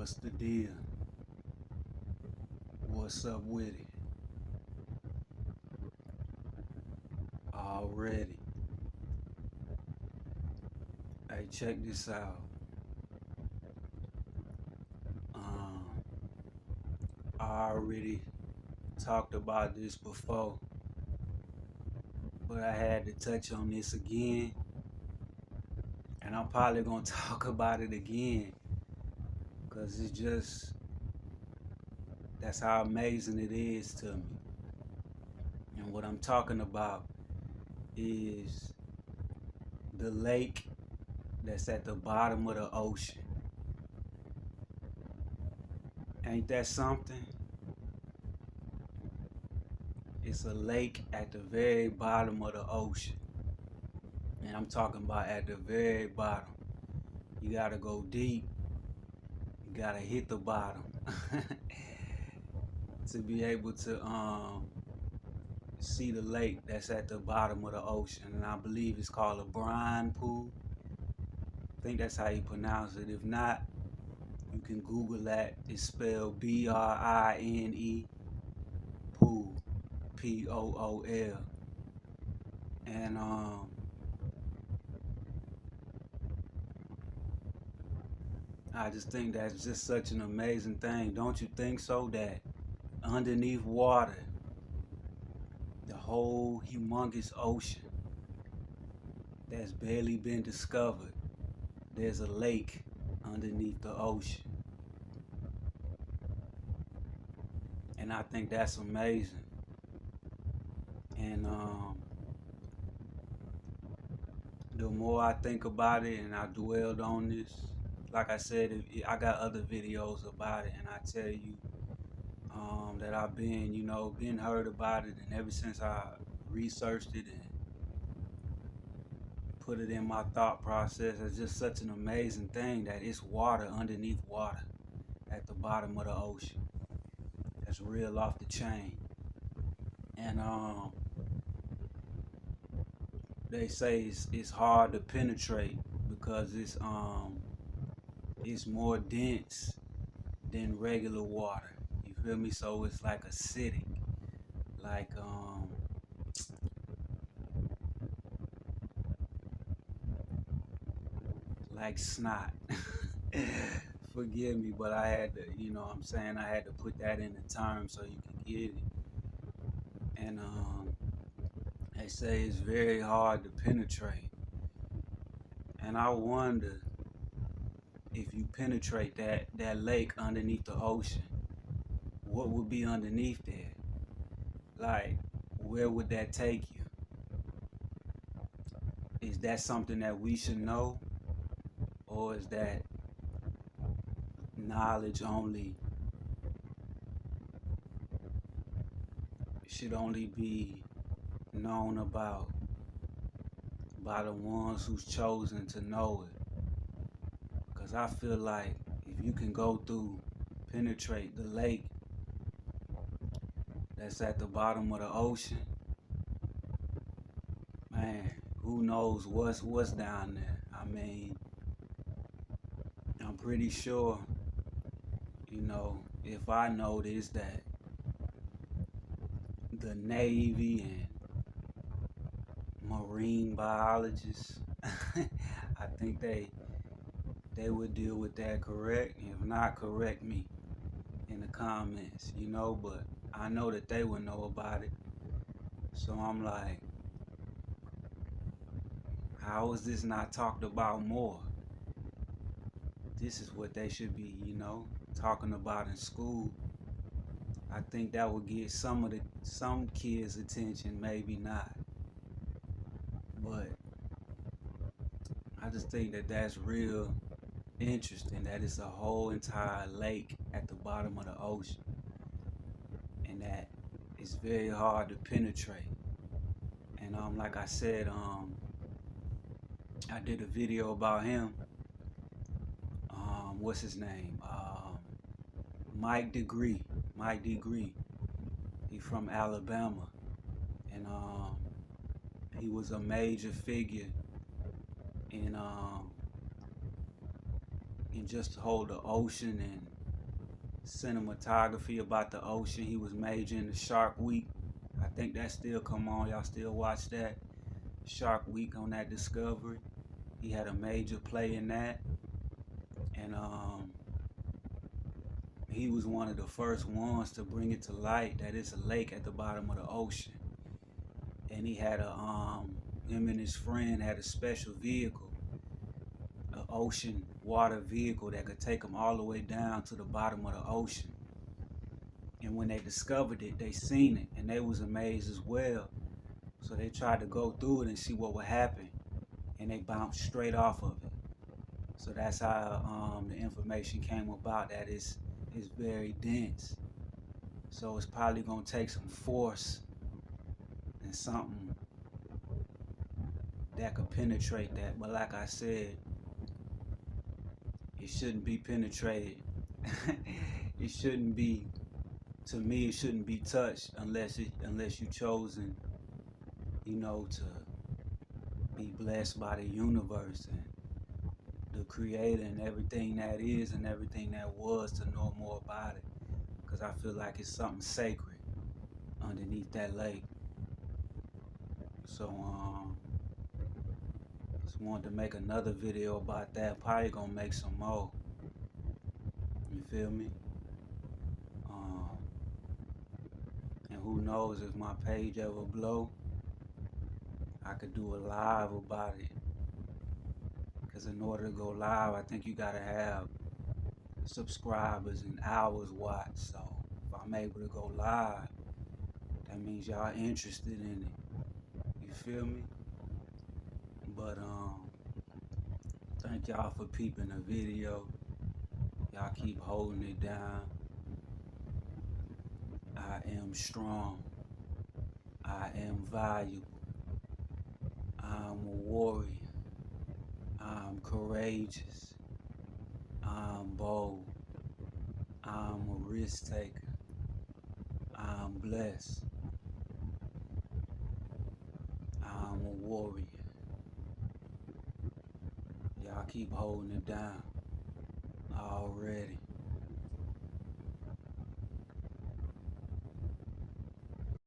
What's the deal? What's up with it? Already. Hey, check this out. Um, I already talked about this before, but I had to touch on this again, and I'm probably gonna talk about it again, cause it's just that's how amazing it is to me. And what I'm talking about is the lake that's at the bottom of the ocean. Ain't that something? It's a lake at the very bottom of the ocean. And I'm talking about at the very bottom. You gotta go deep. You gotta hit the bottom to be able to see the lake that's at the bottom of the ocean. And I believe it's called a brine pool. I think that's how you pronounce it. If not, you can Google that. It's spelled Brine pool, Pool. And I just think that's just such an amazing thing. Don't you think so? That underneath water, the whole humongous ocean that's barely been discovered, there's a lake underneath the ocean. And I think that's amazing. And the more I think about it and I dwelled on this, like I said, I got other videos about it, and I tell you that I've been, been heard about it, and ever since I researched it and put it in my thought process, it's just such an amazing thing that it's water underneath water at the bottom of the ocean. That's real off the chain. And they say it's hard to penetrate because it's more dense than regular water. You feel me? So it's like acidic, like like snot. Forgive me, but I had to, what I'm saying, I had to put that in the term so you can get it. And they say it's very hard to penetrate. And I wonder if you penetrate that lake underneath the ocean, what would be underneath there? Like, where would that take you? Is that something that we should know? Or is that knowledge only should only be known about by the ones who's chosen to know it? Because I feel like if you can go through, penetrate the lake that's at the bottom of the ocean, man, who knows what's down there. I mean, I'm pretty sure, if I notice that the Navy and marine biologists, I think they would deal with that, correct? If not, correct me in the comments, but I know that they would know about it. So I'm like, how is this not talked about more? This is what they should be, talking about in school. I think that would get some kids' attention, maybe not. But I just think that that's real interesting, that it's a whole entire lake at the bottom of the ocean, and that it's very hard to penetrate. And like I said, I did a video about him. What's his name? Mike Degree. Mike Degree. He from Alabama, and he was a major figure in just hold the ocean and cinematography about the ocean. He was majoring the Shark Week. I think that still come on. Y'all still watch that? Shark Week on that Discovery. He had a major play in that. And he was one of the first ones to bring it to light that it's a lake at the bottom of the ocean. And he had him and his friend had a special vehicle, an ocean water vehicle that could take them all the way down to the bottom of the ocean. And when they discovered it, they seen it and they was amazed as well. So they tried to go through it and see what would happen, and they bounced straight off of it. So that's how the information came about, that it's very dense. So it's probably gonna take some force and something that could penetrate that. But like I said, it shouldn't be penetrated. It shouldn't be, to me, it shouldn't be touched unless you chosen, to be blessed by the universe and the creator and everything that is and everything that was, to know more about it. Because I feel like it's something sacred underneath that lake. So just wanted to make another video about that. Probably gonna make some more. You feel me? And who knows, if my page ever blow, I could do a live about it. Because in order to go live, I think you gotta have subscribers and hours watched. So if I'm able to go live, that means y'all interested in it. You feel me? But thank y'all for peeping the video. Y'all keep holding it down. I am strong. I am valuable. I'm a warrior. I'm courageous. I'm bold. I'm a risk taker. I'm blessed. I'm a warrior. Y'all keep holding it down already.